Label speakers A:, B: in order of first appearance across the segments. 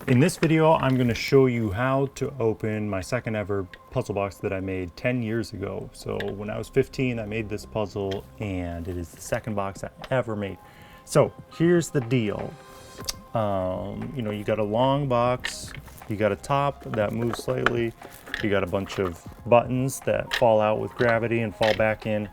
A: In this video, I'm going to show you how to open my second ever puzzle box that I made 10 years ago. So when I was 15, I made this puzzle and it is the second box I ever made. So here's the deal. You got a long box, you got a top that moves slightly, you got a bunch of buttons that fall out with gravity and fall back in.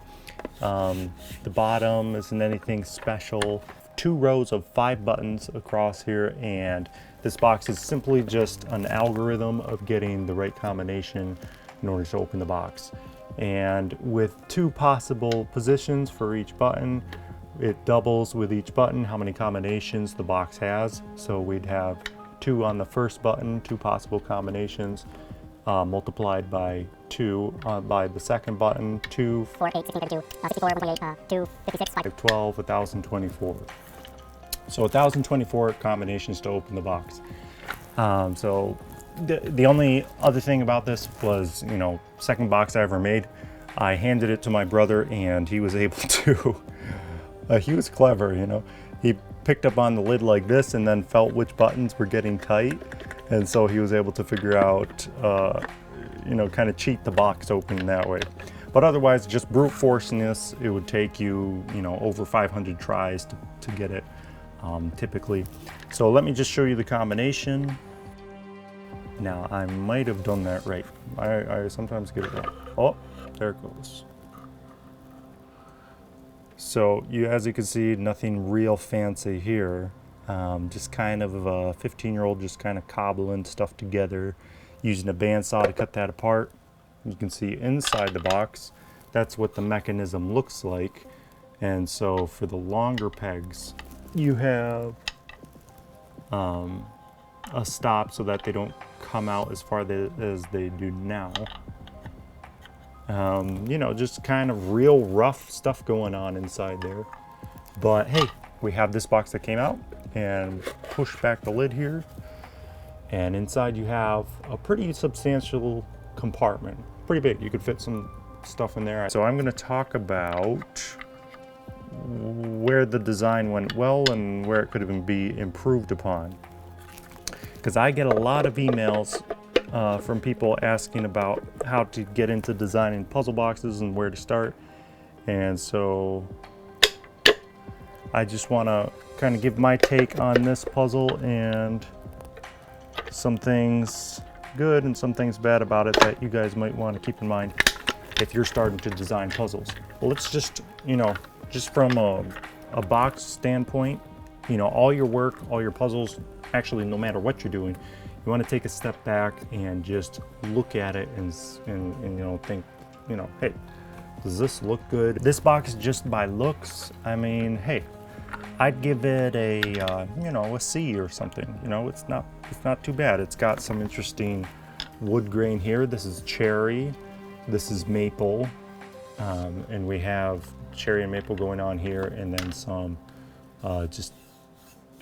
A: The bottom isn't anything special. 2 rows of 5 buttons across here, and this box is simply just an algorithm of getting the right combination in order to open the box. And with 2 possible positions for each button, it doubles with each button how many combinations the box has. So we'd have 2 on the first button, 2 possible combinations, multiplied by 2 by the second button, 2,
B: 4, 8, 16, 32, 64, 128, 2, 56, 5.
A: 12, 1024. So 1024 combinations to open the box. So the only other thing about this was, second box I ever made. I handed it to my brother and he was able to, he was clever, He picked up on the lid like this and then felt which buttons were getting tight. And so he was able to figure out, kind of cheat the box open that way. But otherwise, just brute forcing this, it would take you, over 500 tries to get it. Typically. So let me just show you the combination. Now I might have done that right. I sometimes get it wrong. Oh, there it goes. So as you can see, nothing real fancy here. Just kind of a 15-year-old just kind of cobbling stuff together, using a bandsaw to cut that apart. You can see inside the box, that's what the mechanism looks like. And so for the longer pegs, you have a stop so that they don't come out as far as they do now. Just kind of real rough stuff going on inside there. But hey, we have this box that came out, and push back the lid here. And inside you have a pretty substantial compartment. Pretty big, you could fit some stuff in there. So I'm gonna talk about where the design went well and where it could even be improved upon. Because I get a lot of emails from people asking about how to get into designing puzzle boxes and where to start. And so I just want to kind of give my take on this puzzle and some things good and some things bad about it that you guys might want to keep in mind if you're starting to design puzzles. Well, let's just, just from a box standpoint, all your work, all your puzzles, actually no matter what you're doing, you want to take a step back and just look at it and think, hey, does this look good? This box just by looks, I mean, hey, I'd give it a C or something. It's not too bad. It's got some interesting wood grain here. This is cherry, this is maple, and we have cherry and maple going on here, and then some just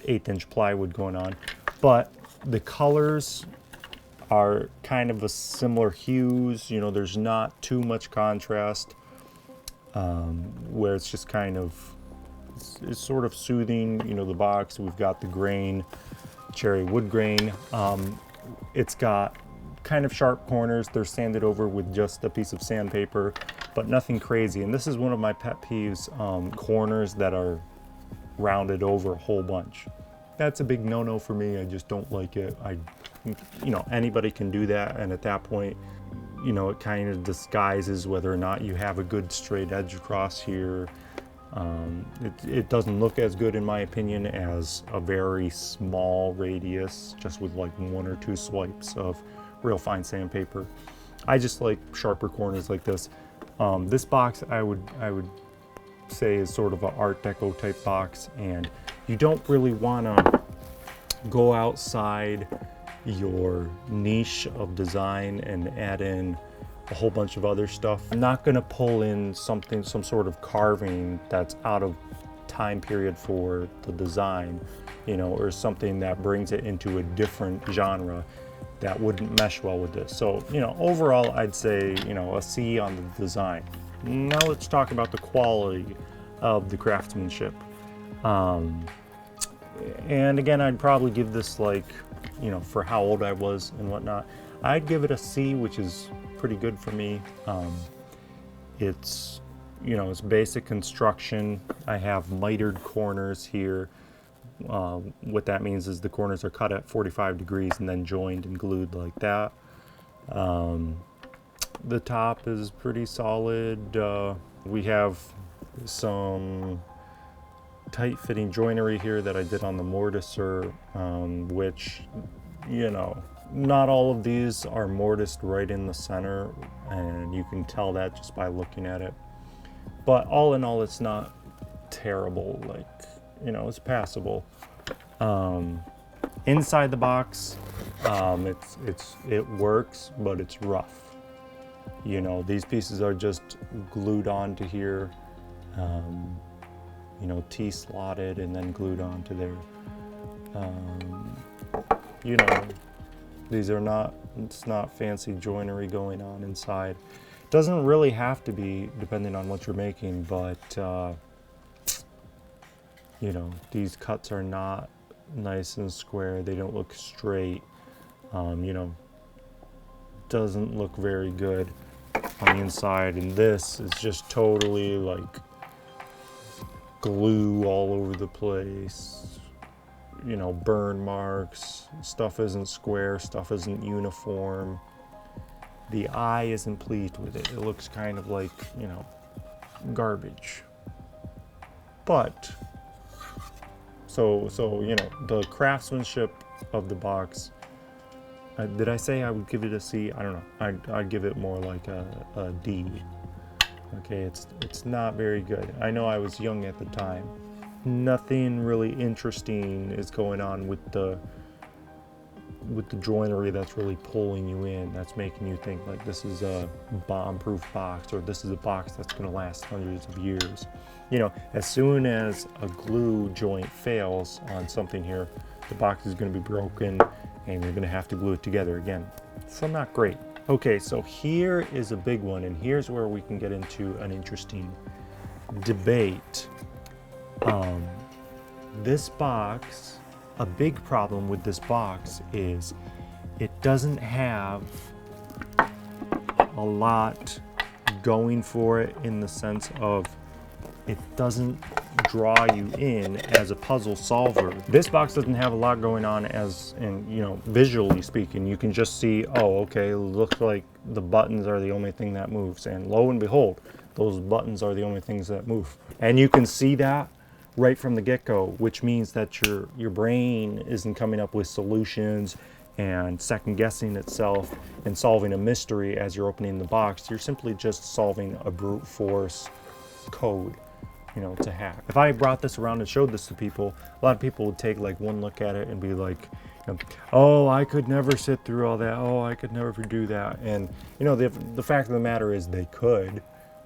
A: 1/8-inch plywood going on. But the colors are kind of a similar hues. There's not too much contrast, where it's just kind of, it's sort of soothing. The box, we've got the grain, cherry wood grain. It's got kind of sharp corners. They're sanded over with just a piece of sandpaper, but nothing crazy. And this is one of my pet peeves, corners that are rounded over a whole bunch. That's a big no-no for me. I just don't like it. Anybody can do that, and at that point, it kind of disguises whether or not you have a good straight edge across here. It doesn't look as good, in my opinion, as a very small radius, just with like 1 or 2 swipes of real fine sandpaper. I just like sharper corners like this. This box I would say is sort of an Art Deco type box, and you don't really want to go outside your niche of design and add in a whole bunch of other stuff. I'm not going to pull in some sort of carving that's out of time period for the design, or something that brings it into a different genre that wouldn't mesh well with this. So, overall, I'd say, a C on the design. Now let's talk about the quality of the craftsmanship. And again, I'd probably give this like you know, for how old I was and whatnot. I'd give it a C, which is pretty good for me. It's, you know, it's basic construction. I have mitered corners here. What that means is the corners are cut at 45 degrees and then joined and glued like that. The top is pretty solid. We have some tight fitting joinery here that I did on the mortiser, which, you know, not all of these are mortised right in the center, and you can tell that just by looking at it. But all in all, it's not terrible. Like, you know, it's passable. Inside the box, it works, but it's rough. You know, these pieces are just glued onto here, you know, T-slotted and then glued onto there. You know, these are not, it's not fancy joinery going on inside. Doesn't really have to be, depending on what you're making, but you know, these cuts are not nice and square. They don't look straight. You know, doesn't look very good on the inside. And this is just totally like glue all over the place. You know, burn marks. Stuff isn't square. Stuff isn't uniform. The eye isn't pleased with it. It looks kind of like, you know, garbage. But so you know, the craftsmanship of the box. Did I say I would give it a C? I don't know. I'd give it more like a D. Okay, it's not very good. I know I was young at the time. Nothing really interesting is going on with the joinery that's really pulling you in, that's making you think like this is a bomb-proof box, or this is a box that's going to last hundreds of years. You know, as soon as a glue joint fails on something here, the box is going to be broken and you're going to have to glue it together again. So not great. Okay, so here is a big one, and here's where we can get into an interesting debate. This box, a big problem with this box is it doesn't have a lot going for it, in the sense of it doesn't draw you in as a puzzle solver. This box doesn't have a lot going on, as in, you know, visually speaking. You can just see, oh, okay, looks like the buttons are the only thing that moves, and lo and behold, those buttons are the only things that move. And you can see that right from the get-go, which means that your brain isn't coming up with solutions and second guessing itself and solving a mystery as you're opening the box. You're simply just solving a brute force code, you know, to hack. If I brought this around and showed this to people, a lot of people would take like one look at it and be like, you know, oh, I could never sit through all that. Oh, I could never do that. And you know, the fact of the matter is they could,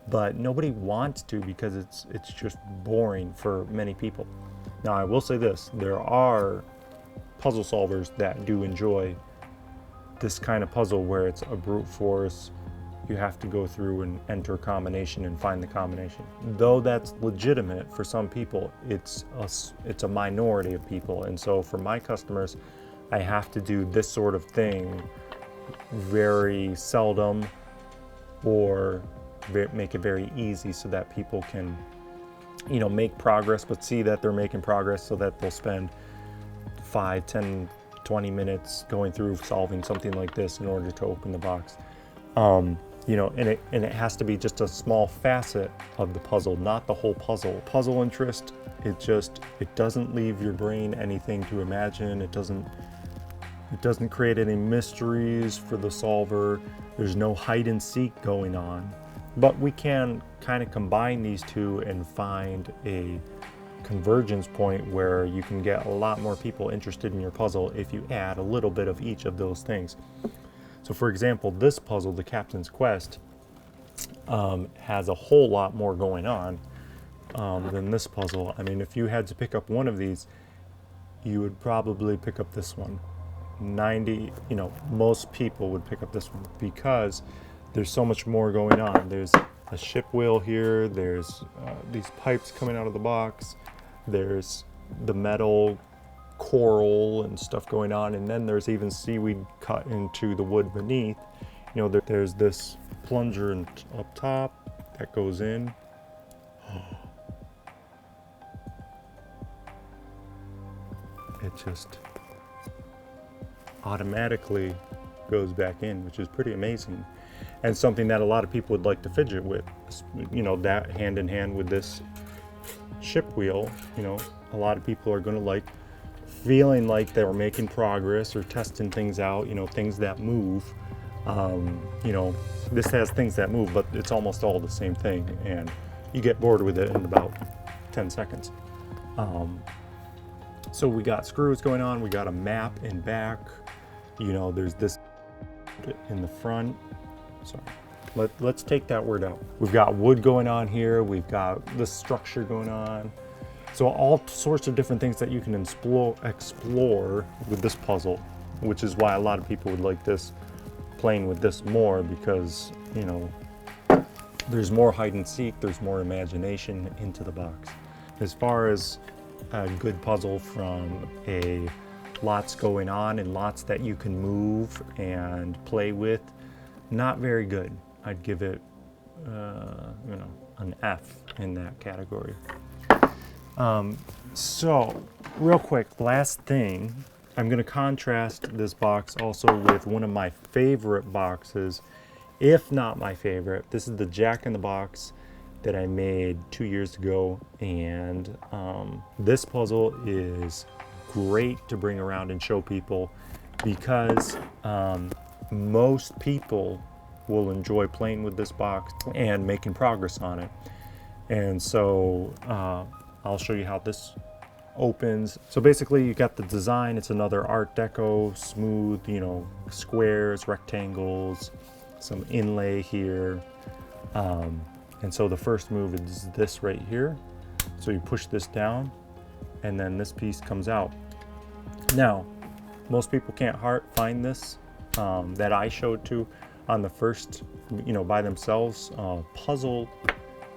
A: but nobody wants to, because it's just boring for many people. Now, I will say this, there are puzzle solvers that do enjoy this kind of puzzle where it's a brute force. You have to go through and enter a combination and find the combination. Though that's legitimate for some people, it's a minority of people. And so for my customers, I have to do this sort of thing very seldom, or make it very easy so that people can, you know, make progress, but see that they're making progress, so that they'll spend 5, 10, 20 minutes going through solving something like this in order to open the box. You know, and it has to be just a small facet of the puzzle, not the whole puzzle. Puzzle interest, it doesn't leave your brain anything to imagine. It doesn't create any mysteries for the solver. There's no hide and seek going on. But we can kind of combine these two and find a convergence point where you can get a lot more people interested in your puzzle if you add a little bit of each of those things. So for example, this puzzle, the Captain's Quest, has a whole lot more going on than this puzzle. I mean, if you had to pick up one of these, you would probably pick up this one. Most people would pick up this one, because there's so much more going on. There's a ship wheel here, there's these pipes coming out of the box, there's the metal coral and stuff going on, and then there's even seaweed cut into the wood beneath. You know, there's this plunger up top that goes in. It just automatically goes back in, which is pretty amazing, and something that a lot of people would like to fidget with. You know, that hand in hand with this ship wheel, you know, a lot of people are going to like feeling like they're making progress or testing things out, you know, things that move. You know, this has things that move, but it's almost all the same thing, and you get bored with it in about 10 seconds. So we got screws going on, we got a map in back, you know, there's this in the front. Sorry, let's take that word out. We've got wood going on here, we've got this structure going on. So all sorts of different things that you can explore with this puzzle, which is why a lot of people would like this, playing with this more, because, you know, there's more hide and seek, there's more imagination into the box. As far as a good puzzle from a lots going on and lots that you can move and play with, not very good. I'd give it, you know, an F in that category. So real quick, last thing, I'm going to contrast this box also with one of my favorite boxes, if not my favorite. This is the Jack in the Box that I made 2 years ago, and this puzzle is great to bring around and show people, because most people will enjoy playing with this box and making progress on it. And so I'll show you how this opens. So basically you got the design, it's another Art Deco, smooth, you know, squares, rectangles, some inlay here. And so the first move is this right here. So you push this down and then this piece comes out. Now, most people can't find this that I showed to on the first, you know, by themselves. Puzzle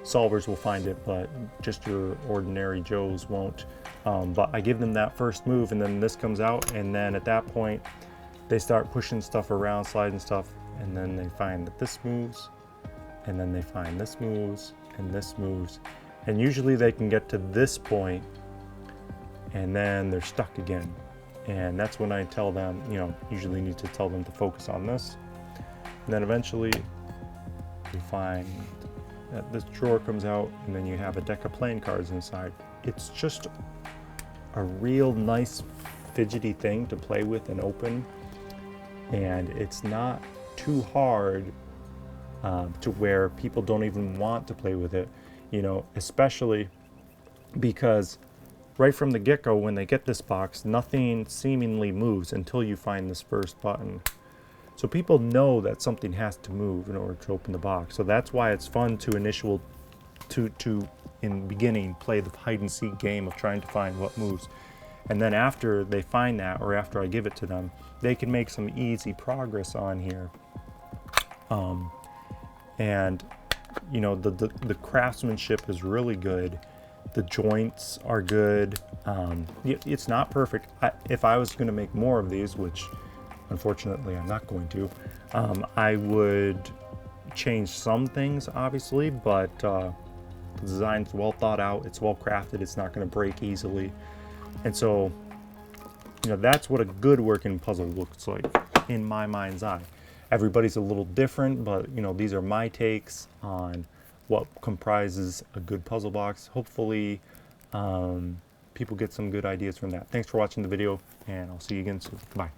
A: solvers will find it, but just your ordinary Joes won't. But I give them that first move and then this comes out, and then at that point they start pushing stuff around, sliding stuff, and then they find that this moves, and then they find this moves, and this moves, and usually they can get to this point and then they're stuck again. And that's when I tell them, you know, usually need to tell them to focus on this. And then eventually you find that this drawer comes out and then you have a deck of playing cards inside. It's just a real nice fidgety thing to play with and open, and it's not too hard to where people don't even want to play with it, you know, especially because right from the get-go when they get this box, nothing seemingly moves until you find this first button. So people know that something has to move in order to open the box. So that's why it's fun to in the beginning play the hide and seek game of trying to find what moves. And then after they find that, or after I give it to them, they can make some easy progress on here. And you know, the craftsmanship is really good. The joints are good. It's not perfect. If I was going to make more of these, which unfortunately I'm not going to, I would change some things obviously, but the design's well thought out, it's well crafted, it's not going to break easily. And so, you know, that's what a good working puzzle looks like in my mind's eye. Everybody's a little different, but you know, these are my takes on what comprises a good puzzle box. Hopefully people get some good ideas from that. Thanks for watching the video, and I'll see you again soon. Bye.